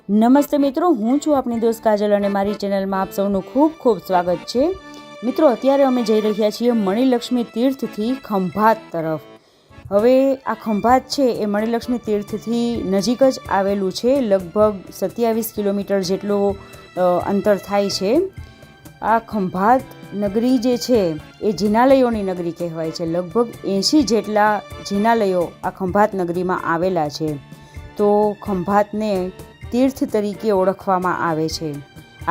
નમસ્તે મિત્રો, હું છું આપની દોસ્ત કાજલ અને મારી ચેનલમાં આપ સૌનું ખૂબ ખૂબ સ્વાગત છે। મિત્રો, અત્યારે અમે જઈ રહ્યા છીએ મણિલક્ષ્મી તીર્થથી ખંભાત તરફ। હવે આ ખંભાત છે એ મણિલક્ષ્મી તીર્થથી નજીક જ આવેલું છે, લગભગ 27 કિલોમીટર જેટલું અંતર થાય છે। આ ખંભાત નગરી જે છે એ જિનાલયોની નગરી કહેવાય છે। લગભગ 80 જેટલા જિનાલયો આ ખંભાત નગરીમાં આવેલા છે। તો ખંભાતને તીર્થ તરીકે ઓળખવામાં આવે છે।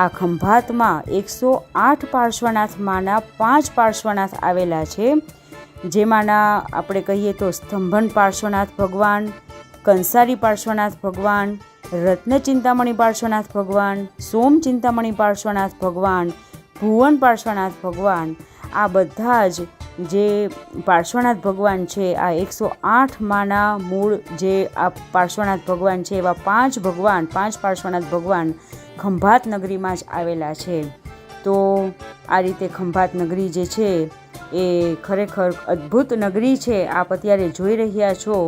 આ ખંભાતમાં 108 પાર્શ્વનાથમાંના 5 પાર્શ્વનાથ આવેલા છે, જેમાંના આપણે કહીએ તો સ્તંભન પાર્શ્વનાથ ભગવાન, કંસારી પાર્શ્વનાથ ભગવાન, રત્નચિંતામણી પાર્શ્વનાથ ભગવાન, સોમ ચિંતામણી પાર્શ્વનાથ ભગવાન, ભુવન પાર્શ્વનાથ ભગવાન, આ બધા જ જે પાર્શ્વનાથ ભગવાન છે, આ 108 માના મૂળ જે આ પાર્શ્વનાથ ભગવાન છે, એવા 5 પાર્શ્વનાથ ભગવાન ખંભાત નગરીમાં જ આવેલા છે। તો આ રીતે ખંભાત નગરી જે છે એ ખરેખર અદ્ભુત નગરી છે। આપ અત્યારે જોઈ રહ્યા છો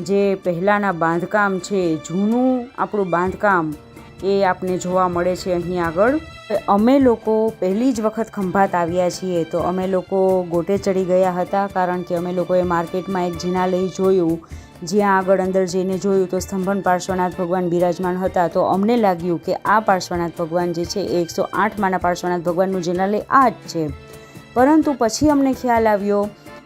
જે પહેલાંના બાંધકામ છે, જૂનું આપણું બાંધકામ એ આપને જોવા મળે છે અહીં આગળ। અમે લોકો પહેલી જ વખત ખંભાત આવ્યા છીએ તો અમે લોકો ગોટે ચડી ગયા હતા, કારણ કે અમે લોકોએ માર્કેટમાં એક જિનાલય જોયું, જ્યાં આગળ અંદર જઈને જોયું તો સ્તંભન પાર્શ્વનાથ ભગવાન બિરાજમાન હતા। તો અમને લાગ્યું કે આ પાર્શ્વનાથ ભગવાન જે છે એ 108 માના પાર્શ્વનાથ ભગવાનનું જિનાલય આ જ છે। પરંતુ પછી અમને ખ્યાલ આવ્યો,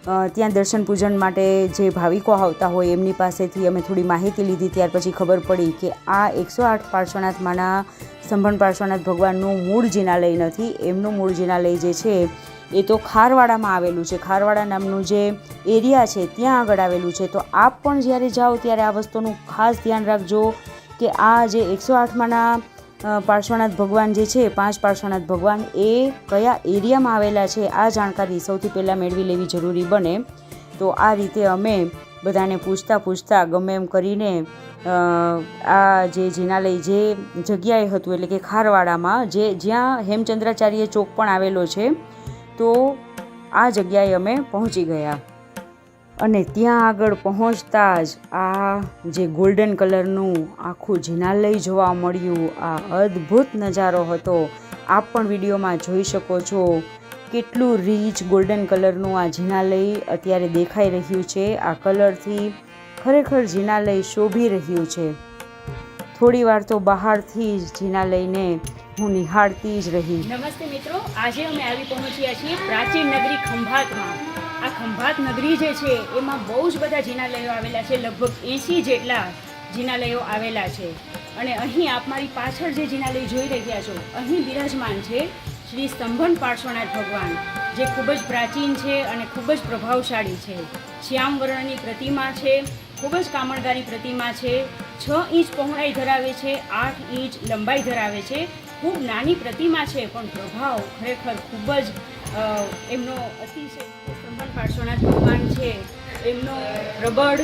ત્યાં દર્શન પૂજન માટે જે ભાવિકો આવતા હોય એમની પાસેથી અમે થોડી માહિતી લીધી, ત્યાર પછી ખબર પડી કે આ 108 પાર્શ્વનાથમાંના સ્તંભન પાર્શ્વનાથ ભગવાનનું મૂળ જિનાલય નથી। એમનું મૂળ જિનાલય જે છે એ તો ખારવાડામાં આવેલું છે। ખારવાડા નામનું જે એરિયા છે ત્યાં આગળ આવેલું છે। તો આપ પણ જ્યારે જાઓ ત્યારે આ વસ્તુનું ખાસ ધ્યાન રાખજો કે આ જે 108 માના પાર્શ્વનાથ ભગવાન જે છે, 5 પાર્શ્વનાથ ભગવાન, એ કયા એરિયામાં આવેલા છે આ જાણકારી સૌથી પહેલાં મેળવી લેવી જરૂરી બને। તો આ રીતે અમે બધાને પૂછતા ગમે એમ કરીને આ જે જિનાલય જે જગ્યાએ હતું, એટલે કે ખારવાડામાં, જ્યાં હેમચંદ્રાચાર્ય ચોક પણ આવેલો છે, તો આ જગ્યાએ અમે પહોંચી ગયા। અને ત્યાં આગળ પહોંચતા જ આ જે ગોલ્ડન કલરનું આખું જિનાલય જોવા મળ્યું। આ અદ્ભુત નજારો હતો, આપ પણ વિડીયોમાં જોઈ શકો છો। કેટલું રીચ ગોલ્ડન કલરનું આ જિનાલય અત્યારે દેખાઈ રહ્યું છે। આ કલરથી ખરેખર જિનાલય શોભી રહ્યું છે। થોડી વાર તો બહારથી જ જિનાલયને હું નિહાળતી જ રહી। નમસ્તે મિત્રો, આજે અમે આવી પહોંચ્યા છીએ પ્રાચીન નગરી ખંભાતમાં। આ ખંભાત નગરી જે છે એમાં બહુ જ બધા જિનાલયો આવેલા છે, લગભગ 80 જેટલા જિનાલયો આવેલા છે। અને અહીં આપ મારી પાછળ જે જિનાલય જોઈ રહ્યા છો, અહીં બિરાજમાન છે શ્રી સ્તંભન પાર્શ્વનાથ ભગવાન, જે ખૂબ જ પ્રાચીન છે અને ખૂબ જ પ્રભાવશાળી છે। શ્યામ વર્ણની પ્રતિમા છે, ખૂબ જ કામણદારી પ્રતિમા છે। 6 ઇંચ પહોળાઈ ધરાવે છે, 8 ઇંચ લંબાઈ ધરાવે છે। ખૂબ નાની પ્રતિમા છે, પણ પ્રભાવ ખરેખર ખૂબ જ એમનો અતિશય સ્તંભન પાર્શ્વનાથ ભગવાન છે, એમનો પ્રબળ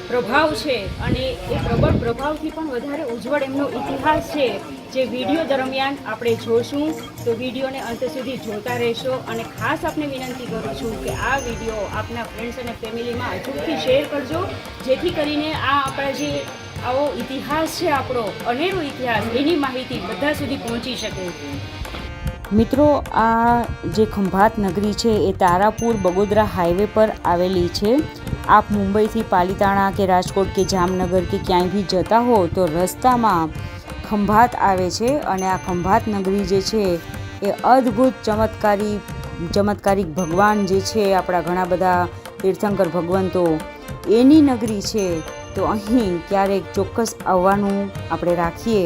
પ્રભાવ છે, અને એ પ્રબળ પ્રભાવથી પણ વધારે ઉજ્જવળ એમનો ઇતિહાસ છે, જે વિડીયો દરમિયાન આપણે જોશું। તો વિડીયોને અંત સુધી જોતા રહેશો, અને ખાસ આપને વિનંતી કરું છું કે આ વિડીયો આપના ફ્રેન્ડ્સ અને ફેમિલીમાં અચૂકથી શેર કરજો, જેથી કરીને આ આપણા જે આવો ઇતિહાસ છે, આપણો અનેરો ઇતિહાસ, એની માહિતી બધા સુધી પહોંચી શકે। મિત્રો, આ જે ખંભાત નગરી છે એ તારાપુર બગોદરા હાઈવે પર આવેલી છે। આપ મુંબઈથી પાલિતાણા કે રાજકોટ કે જામનગર કે ક્યાંય બી જતા હો તો રસ્તામાં ખંભાત આવે છે। અને આ ખંભાત નગરી જે છે એ અદ્ભુત ચમત્કારિક ભગવાન જે છે, આપણા ઘણા બધા તીર્થંકર ભગવંતો, એની નગરી છે। તો અહીં ક્યારેક ચોક્કસ આવવાનું આપણે રાખીએ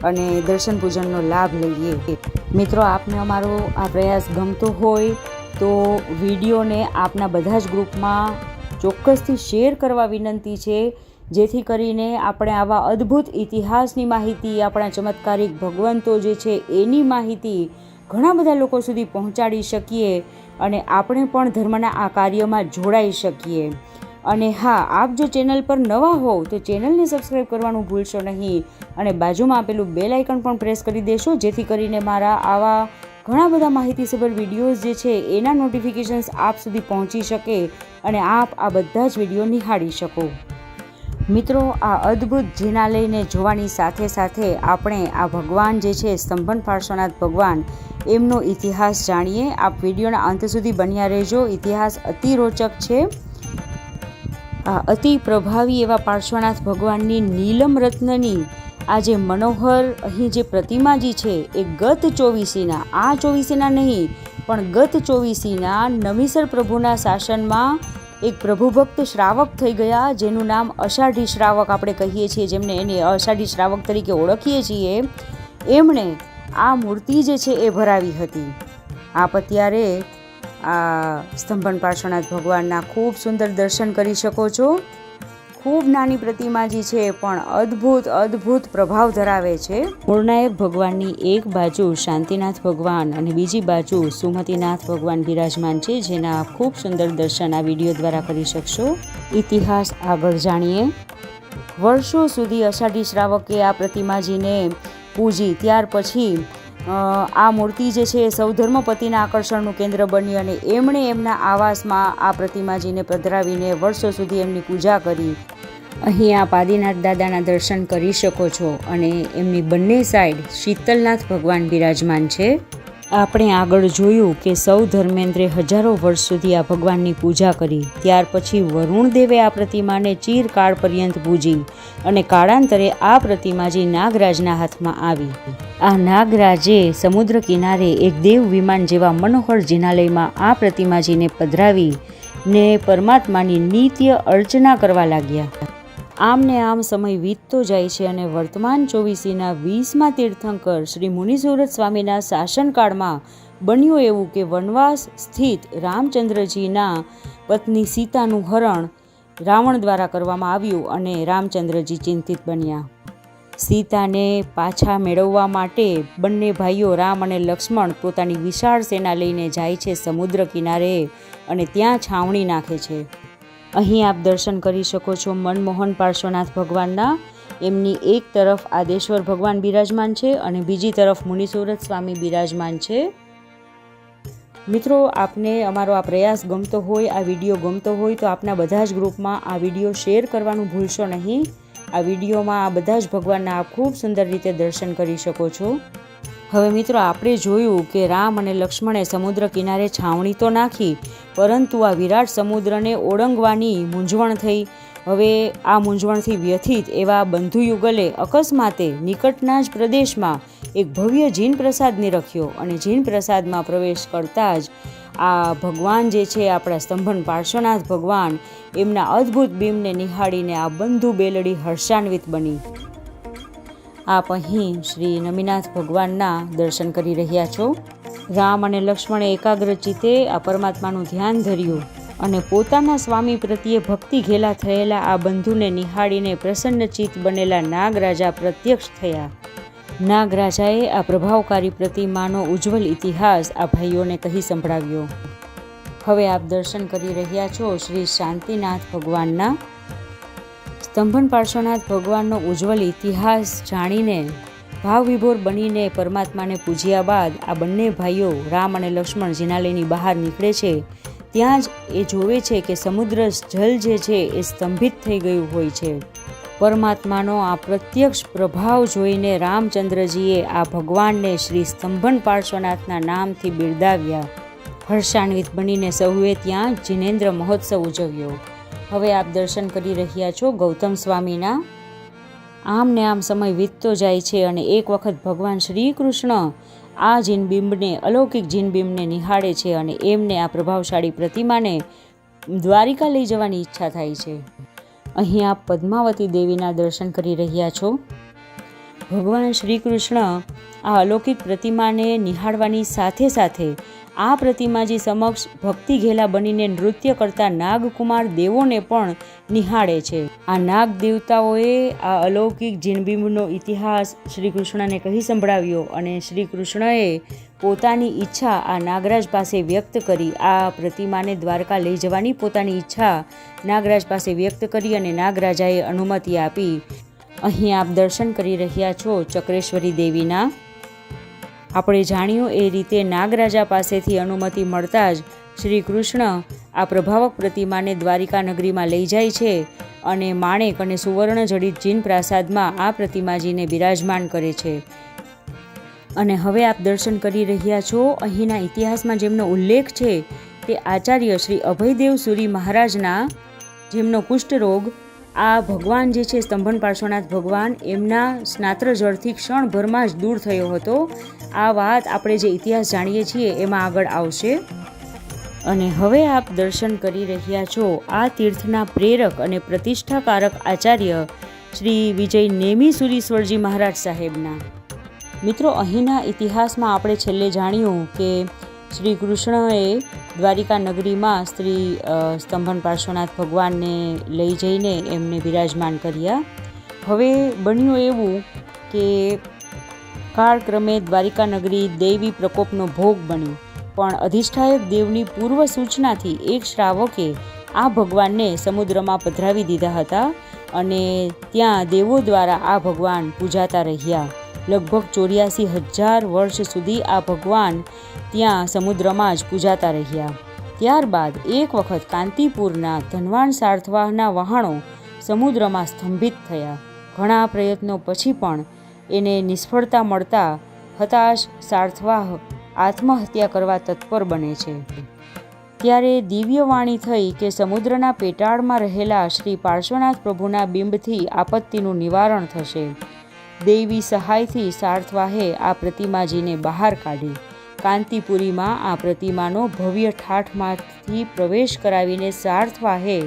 અને દર્શન પૂજનનો લાભ લઈએ। મિત્રો, આપને અમારો આ પ્રયાસ ગમતો હોય તો વિડીયોને આપના બધા જ ગ્રુપમાં ચોક્કસથી શેર કરવા વિનંતી છે, જેથી કરીને આપણે આવા અદ્ભુત ઇતિહાસની માહિતી, આપણા ચમત્કારિક ભગવંતો જે છે એની માહિતી ઘણા બધા લોકો સુધી પહોંચાડી શકીએ અને આપણે પણ ધર્મના આ કાર્યમાં જોડાઈ શકીએ। અને હા, આપ જો ચેનલ પર નવા હોવ તો ચેનલને સબસ્ક્રાઈબ કરવાનું ભૂલશો નહીં, અને બાજુમાં આપેલું બેલ આઇકન પણ પ્રેસ કરી દેશો, જેથી કરીને મારા આવા ઘણા બધા માહિતીસભર વિડીયોઝ જે છે એના નોટિફિકેશન્સ આપ સુધી પહોંચી શકે અને આપ આ બધા જ વિડીયો નિહાળી શકો। મિત્રો, આ અદ્ભુત જિનાલયને જોવાની સાથે સાથે આપણે આ ભગવાન જે છે સ્તંભન પાર્શ્વનાથ ભગવાન એમનો ઇતિહાસ જાણીએ. આપ વિડીયોના અંત સુધી બન્યા રહેજો. ઇતિહાસ અતિ રોચક છે. આ અતિ પ્રભાવી એવા પાર્શ્વનાથ ભગવાનની નીલમ રત્નની આ જે મનોહર અહીં જે પ્રતિમાજી છે એ ગત ચોવીસીના, આ ચોવીસીના નહીં પણ ગત ચોવીસીના નમીસર પ્રભુના શાસનમાં એક પ્રભુભક્ત શ્રાવક થઈ ગયા, જેનું નામ અષાઢી શ્રાવક આપણે કહીએ છીએ, જેમને એને અષાઢી શ્રાવક તરીકે ઓળખીએ છીએ. એમણે આ મૂર્તિ જે છે એ ભરાવી હતી. આપ અત્યારે આ સ્તંભન પાર્શ્વનાથ ભગવાનના ખૂબ સુંદર દર્શન કરી શકો છો. ખૂબ નાની પ્રતિમાજી છે પણ અદ્ભુત અદ્ભુત પ્રભાવ ધરાવે છે. મૂળનાયક ભગવાનની એક બાજુ શાંતિનાથ ભગવાન અને બીજી બાજુ સુમતીનાથ ભગવાન બિરાજમાન છે, જેના ખૂબ સુંદર દર્શન આ વિડીયો દ્વારા કરી શકશો. ઇતિહાસ આગળ જાણીએ. વર્ષો સુધી અષાઢી શ્રાવકે આ પ્રતિમાજીને પૂજી. ત્યાર પછી આ મૂર્તિ જે છે સૌ ધર્મપતિના આકર્ષણનું કેન્દ્ર બની અને એમણે એમના આવાસમાં આ પ્રતિમાજીને પધરાવીને વર્ષો સુધી એમની પૂજા કરી. અહીં આપ આદિનાથ દાદાના દર્શન કરી શકો છો અને એમની બંને સાઈડ શીતલનાથ ભગવાન બિરાજમાન છે. આપણે આગળ જોયું કે સૌ ધર્મેન્દ્રે હજારો વર્ષ સુધી આ ભગવાનની પૂજા કરી. ત્યાર પછી વરુણદેવે આ પ્રતિમાને ચિરકાળ પર્યંત પૂજી અને કાળાંતરે આ પ્રતિમાજી નાગરાજના હાથમાં આવી. આ નાગરાજે સમુદ્ર કિનારે એક દેવ વિમાન જેવા મનોહર જિનાલયમાં આ પ્રતિમાજીને પધરાવી ને પરમાત્માની નિત્ય અર્ચના કરવા લાગ્યા. આમ ને આમ સમય વીતતો જાય છે અને વર્તમાન ચોવીસીના 20મા તીર્થંકર શ્રી મુનિસુરત સ્વામીના શાસનકાળમાં બન્યું એવું કે વનવાસ સ્થિત રામચંદ્રજીના પત્ની સીતાનું હરણ રાવણ દ્વારા કરવામાં આવ્યું અને રામચંદ્રજી ચિંતિત બન્યા. સીતાને પાછા મેળવવા માટે બંને ભાઈઓ રામ અને લક્ષ્મણ પોતાની વિશાળ સેના લઈને જાય છે સમુદ્ર કિનારે અને ત્યાં છાવણી નાખે છે. અહીં આપ દર્શન કરી શકો છો મનમોહન પાર્શ્વનાથ ભગવાનના. એમની એક તરફ આદેશ્વર ભગવાન બિરાજમાન છે અને બીજી તરફ મુનિસુરત સ્વામી બિરાજમાન છે. મિત્રો, આપને અમારો આ પ્રયાસ ગમતો હોય, આ વિડીયો ગમતો હોય તો આપના બધા જ ગ્રુપમાં આ વિડીયો શેર કરવાનું ભૂલશો નહીં. આ વિડીયોમાં આ બધા જ ભગવાનના આપ ખૂબ સુંદર રીતે દર્શન કરી શકો છો. હવે મિત્રો, આપણે જોયું કે રામ અને લક્ષ્મણે સમુદ્ર કિનારે છાવણી તો નાખી, પરંતુ આ વિરાટ સમુદ્રને ઓળંગવાની મૂંઝવણ થઈ. હવે આ મૂંઝવણથી વ્યથિત એવા બંધુ યુગલે અકસ્માતે નિકટના જ પ્રદેશમાં એક ભવ્ય જીન પ્રસાદ નિરખ્યો અને જીન પ્રસાદમાં પ્રવેશ કરતાં જ આ ભગવાન જે છે આપણા સ્તંભન પાર્શ્વનાથ ભગવાન એમના અદ્ભુત બીમને નિહાળીને આ બંધુ બેલડી હર્ષાન્વિત બની. આપ અહીં શ્રી નમીનાથ ભગવાનના દર્શન કરી રહ્યા છો. રામ અને લક્ષ્મણે એકાગ્ર ચિત્તે આ પરમાત્માનું ધ્યાન ધર્યું અને પોતાના સ્વામી પ્રત્યે ભક્તિ ઘેલા થયેલા આ બંધુને નિહાળીને પ્રસન્નચિત્ત બનેલા નાગરાજા પ્રત્યક્ષ થયા. નાગરાજાએ આ પ્રભાવકારી પ્રતિમાનો ઉજ્જવલ ઇતિહાસ આ ભાઈઓને કહી સંભળાવ્યો. હવે આપ દર્શન કરી રહ્યા છો શ્રી શાંતિનાથ ભગવાનના. સ્તંભન પાર્શ્વનાથ ભગવાનનો ઉજ્જવલ ઇતિહાસ જાણીને ભાવવિભોર બનીને પરમાત્માને પૂજ્યા બાદ આ બંને ભાઈઓ રામ અને લક્ષ્મણ જિનાલયની બહાર નીકળે છે. ત્યાં જ એ જોવે છે કે સમુદ્ર જલ જે છે એ સ્તંભિત થઈ ગયું હોય છે. પરમાત્માનો આ પ્રત્યક્ષ પ્રભાવ જોઈને રામચંદ્રજીએ આ ભગવાનને શ્રી સ્તંભન પાર્શ્વનાથના નામથી બિરદાવ્યા. હર્ષાન્વિત બનીને સૌએ ત્યાં જિનેન્દ્ર મહોત્સવ ઉજવ્યો. હવે આપ દર્શન કરી રહ્યા છો ગૌતમ સ્વામીના. આમ ને આમ સમય વીતતો જાય છે અને એક વખત ભગવાન શ્રી કૃષ્ણ આ જીનબિંબને, અલૌકિક જીનબિંબને નિહાળે છે અને એમને આ પ્રભાવશાળી પ્રતિમાને દ્વારિકા લઈ જવાની ઈચ્છા થાય છે. અહીં આપ પદ્માવતી દેવીના દર્શન કરી રહ્યા છો. ભગવાન શ્રી કૃષ્ણ આ અલૌકિક પ્રતિમાને નિહાળવાની સાથે સાથે આ પ્રતિમાજી સમક્ષ ભક્તિ ઘેલા બનીને નૃત્ય કરતા નાગકુમાર દેવોને પણ નિહાળે છે. આ નાગ દેવતાઓએ આ અલૌકિક જીનબિંબનો ઇતિહાસ શ્રી કૃષ્ણને કહી સંભળાવ્યો અને શ્રી કૃષ્ણએ પોતાની ઈચ્છા આ નાગરાજ પાસે વ્યક્ત કરી. આ પ્રતિમાને દ્વારકા લઈ જવાની પોતાની ઈચ્છા નાગરાજ પાસે વ્યક્ત કરી અને નાગરાજાએ અનુમતિ આપી. અહીં આપ દર્શન કરી રહ્યા છો ચક્રેશ્વરી દેવીના. આપણે જાણ્યું એ રીતે નાગરાજા પાસેથી અનુમતિ મળતા જ શ્રી કૃષ્ણ આ પ્રભાવક પ્રતિમાને દ્વારિકા નગરીમાં લઈ જાય છે અને માણેક અને સુવર્ણ જડિત જીન પ્રાસાદમાં આ પ્રતિમાજીને બિરાજમાન કરે છે. અને હવે આપ દર્શન કરી રહ્યા છો, અહીંના ઇતિહાસમાં જેમનો ઉલ્લેખ છે તે આચાર્ય શ્રી અભયદેવ સુરી મહારાજના, જેમનો કુષ્ઠરોગ આ ભગવાન જે છે સ્તંભન પાર્શ્વનાથ ભગવાન એમના સ્નાત્ર જળથી ક્ષણભરમાં જ દૂર થયો હતો. આ વાત આપણે જે ઇતિહાસ જાણીએ છીએ એમાં આગળ આવશે. અને હવે આપ દર્શન કરી રહ્યા છો આ તીર્થના પ્રેરક અને પ્રતિષ્ઠાકારક આચાર્ય શ્રી વિજય નેમી સુરીશ્વરજી મહારાજ સાહેબના. મિત્રો, અહીંના ઇતિહાસમાં આપણે છેલ્લે જાણ્યું કે શ્રી કૃષ્ણએ દ્વારિકા નગરીમાં સ્તંભન પાર્શ્વનાથ ભગવાનને લઈ જઈને એમને બિરાજમાન કર્યા. હવે બન્યું એવું કે કાળક્રમે દ્વારિકા નગરી દૈવી પ્રકોપનો ભોગ બની, પણ અધિષ્ઠાયક દેવની પૂર્વ સૂચનાથી એક શ્રાવકે આ ભગવાનને સમુદ્રમાં પધરાવી દીધા હતા અને ત્યાં દેવો દ્વારા આ ભગવાન પૂજાતા રહ્યા. લગભગ 84,000 વર્ષ સુધી આ ભગવાન ત્યાં સમુદ્રમાં જ પૂજાતા રહ્યા. ત્યારબાદ એક વખત કાંતિપુરના ધનવાન સાર્થવાહના વહાણો સમુદ્રમાં સ્તંભિત થયા. ઘણા પ્રયત્નો પછી પણ એને નિષ્ફળતા મળતા હતાશ સાર્થવાહ આત્મહત્યા કરવા તત્પર બને છે. ત્યારે દિવ્ય વાણી થઈ કે સમુદ્રના પેટાળમાં રહેલા શ્રી પાર્શ્વનાથ પ્રભુના બિંબથી આપત્તિનું નિવારણ થશે. દૈવી સહાયથી સાર્થવાહે આ પ્રતિમાજીને બહાર કાઢી. કાંતિપુરીમાં આ પ્રતિમાનો ભવ્ય ઠાઠમાંથી પ્રવેશ કરાવીને સાર્થવાહે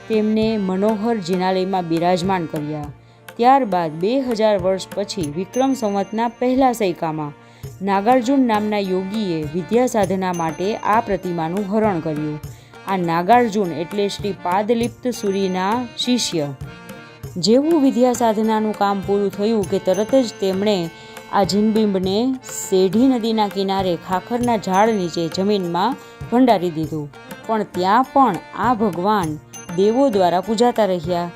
તેમને મનોહર જિનાલયમાં બિરાજમાન કર્યા. ત્યારબાદ 2000 વર્ષ પછી વિક્રમ સંવતના પહેલા સૈકામાં નાગાર્જુન નામના યોગીએ વિદ્યા સાધના માટે આ પ્રતિમાનું હરણ કર્યું. આ નાગાર્જુન એટલે શ્રી પાદલિપ્ત સુરીના શિષ્ય. જેવું વિદ્યા સાધનાનું કામ પૂરું થયું કે તરત જ તેમણે આ જીનબિંબને સેઢી નદીના કિનારે ખાખરના ઝાડ નીચે જમીનમાં ભંડારી દીધું. પણ ત્યાં પણ આ ભગવાન દેવો દ્વારા પૂજાતા રહ્યા.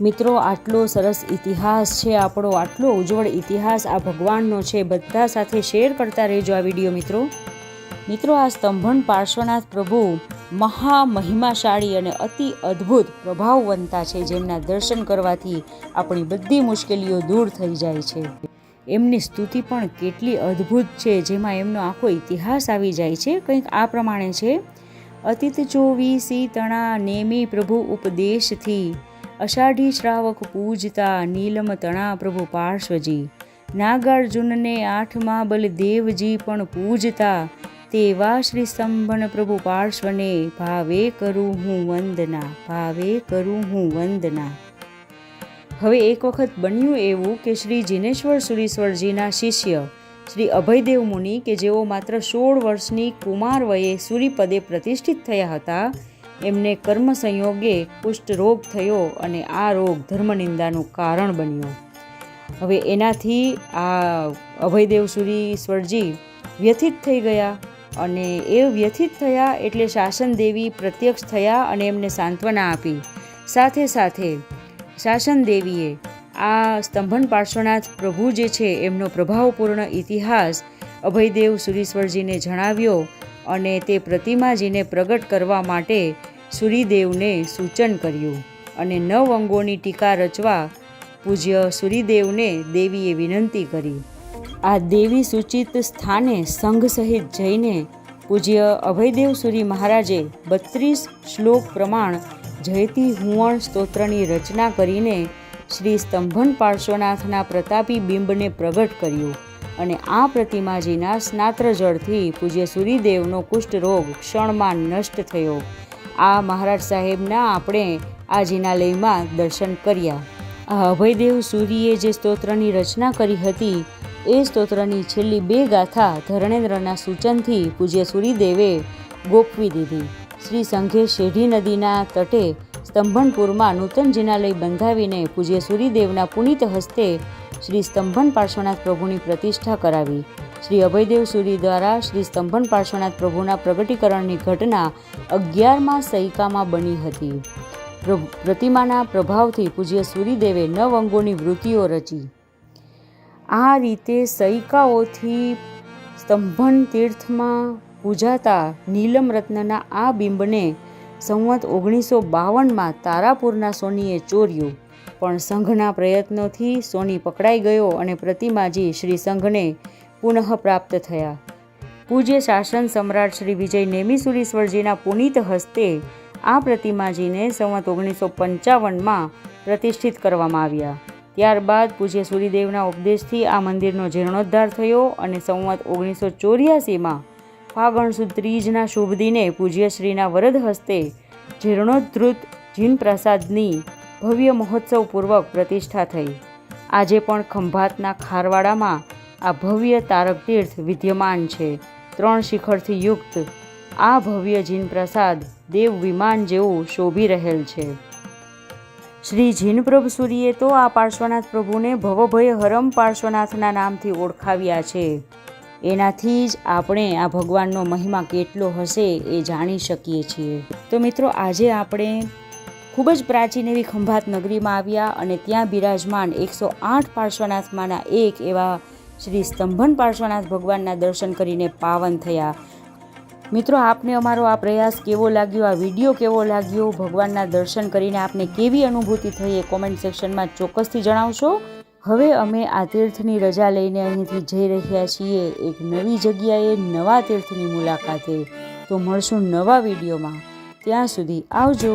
મિત્રો, આટલો સરસ ઇતિહાસ છે આપણો, આટલો ઉજ્જવળ ઇતિહાસ આ ભગવાનનો છે. બધા સાથે શેર કરતા રહેજો આ વિડીયો. મિત્રો, આ સ્તંભન પાર્શ્વનાથ પ્રભુ મહામહિમાશાળી અને અતિ અદ્ભુત પ્રભાવવંતા છે, જેમના દર્શન કરવાથી આપણી બધી મુશ્કેલીઓ દૂર થઈ જાય છે. એમની સ્તુતિ પણ કેટલી અદ્ભુત છે, જેમાં એમનો આખો ઇતિહાસ આવી જાય છે. કંઈક આ પ્રમાણે છે: અતિત 24 તણા નેમી પ્રભુ ઉપદેશથી, અષાઢી શ્રાવક પૂજતા નીલમ તણા પ્રભુ પાર્શ્વજી, નાગાર્જુનને 8મા બલદેવજી પણ પૂજતા, તેવા શ્રી સ્તંભન પ્રભુ પાર્શ્વને ભાવે કરું હું વંદના, ભાવે કરું હું વંદના. હવે એક વખત બન્યું એવું કે શ્રી જિનેશ્વર સુરીશ્વરજીના શિષ્ય શ્રી અભયદેવ મુનિ, કે જેઓ માત્ર 16 વર્ષની કુમાર વયે સુરીપદે પ્રતિષ્ઠિત થયા હતા, એમને કર્મ સંયોગે કુષ્ઠરોગ થયો અને આ રોગ ધર્મનિંદાનું કારણ બન્યો. હવે એનાથી આ અભયદેવ સુરીશ્વરજી વ્યથિત થઈ ગયા અને એ વ્યથિત થયા એટલે શાસન દેવી પ્રત્યક્ષ થયા અને એમને સાંત્વના આપી. સાથે સાથે શાસન દેવીએ આ સ્તંભન પાર્શ્વનાથ પ્રભુ જે છે એમનો પ્રભાવપૂર્ણ ઇતિહાસ અભયદેવ સુરીશ્વરજીને જણાવ્યો અને તે પ્રતિમાજીને પ્રગટ કરવા માટે સૂર્યદેવને સૂચન કર્યું અને 9 અંગોની ટીકા રચવા પૂજ્ય સૂર્યદેવને દેવીએ વિનંતી કરી. આ દેવી સૂચિત સ્થાને સંઘ સહિત જઈને પૂજ્ય અભયદેવ સુરી મહારાજે 32 શ્લોક પ્રમાણ જયતી હુંવણ સ્તોત્રની રચના કરીને શ્રી સ્તંભન પાર્શ્વનાથના પ્રતાપી બિંબને પ્રગટ કર્યું અને આ પ્રતિમાજીના સ્નાત્ર જળથી પૂજ્ય સૂર્યદેવનો કુષ્ઠરોગ ક્ષણમાં નષ્ટ થયો. આ મહારાજ સાહેબના આપણે આ જિનાલયમાં દર્શન કર્યા. આ અભયદેવ સૂરીએ જે સ્તોત્રની રચના કરી હતી એ સ્તોત્રની છેલ્લી 2 ગાથા ધરણેન્દ્રના સૂચનથી પૂજ્ય સૂર્યદેવે ગોઠવી દીધી. શ્રી સંઘે શેઢી નદીના તટે સ્તંભનપુરમાં નૂતન જિનાલય બંધાવીને પૂજ્ય સૂર્યદેવના પુનિત હસ્તે શ્રી સ્તંભન પાર્શ્વનાથ પ્રભુની પ્રતિષ્ઠા કરાવી. શ્રી અભયદેવ સૂરી દ્વારા શ્રી સ્તંભન પાર્શ્વનાથ પ્રભુના પ્રગટીકરણની ઘટના 11મા સૈકામાં બની હતી. પ્રતિમાના પ્રભાવથી પૂજ્ય સૂર્યદેવે 9 અંગોની વૃત્તિઓ રચી. આ રીતે સૈકાઓથી સ્તંભન તીર્થમાં પૂજાતા નીલમ રત્નના આ બિંબને સંવત 1952માં તારાપુરના સોનીએ ચોર્યું, પણ સંઘના પ્રયત્નોથી સોની પકડાઈ ગયો અને પ્રતિમાજી શ્રી સંઘને પુનઃ પ્રાપ્ત થયા. પૂજ્ય શાસન સમ્રાટ શ્રી વિજય નેમિસુરીશ્વરજીના પુનિત હસ્તે આ પ્રતિમાજીને સંવત 1955માં પ્રતિષ્ઠિત કરવામાં આવ્યા. ત્યારબાદ પૂજ્ય સૂર્યદેવના ઉપદેશથી આ મંદિરનો જીર્ણોદ્ધાર થયો અને સંવત 1984માં ફાગણ સુદ ત્રીજના શુભ દિને પૂજ્યશ્રીના વરદ હસ્તે જીર્ણોદ્ધૃત જીન પ્રસાદની ભવ્ય મહોત્સવપૂર્વક પ્રતિષ્ઠા થઈ. આજે પણ ખંભાતના ખારવાડામાં આ ભવ્ય તારક તીર્થ વિદ્યમાન છે. 3 શિખરથી યુક્ત આ ભવ્ય જીન પ્રસાદ દેવ વિમાન જેવું શોભી રહેલ છે. શ્રી જીનપ્રભ સૂરીએ તો આ પાર્શ્વનાથ પ્રભુને ભવભય હરમ પાર્શ્વનાથના નામથી ઓળખાવ્યા છે. એનાથી જ આપણે આ ભગવાનનો મહિમા કેટલો હશે એ જાણી શકીએ છીએ. તો મિત્રો, આજે આપણે ખૂબ જ પ્રાચીન એવી ખંભાત નગરીમાં આવ્યા અને ત્યાં બિરાજમાન 108 પાર્શ્વનાથમાંના એક એવા શ્રી સ્તંભન પાર્શ્વનાથ ભગવાનના દર્શન કરીને પાવન થયા. મિત્રો, આપને અમારો આ પ્રયાસ કેવો લાગ્યો, આ વિડીયો કેવો લાગ્યો, ભગવાનના દર્શન કરીને આપને કેવી અનુભૂતિ થઈ એ કોમેન્ટ સેક્શનમાં ચોક્કસથી જણાવશો. હવે અમે આ તીર્થની રજા લઈને અહીંથી જઈ રહ્યા છીએ એક નવી જગ્યાએ, નવા તીર્થની મુલાકાતે. તો મળશું નવા વિડીયોમાં. ત્યાં સુધી આવજો.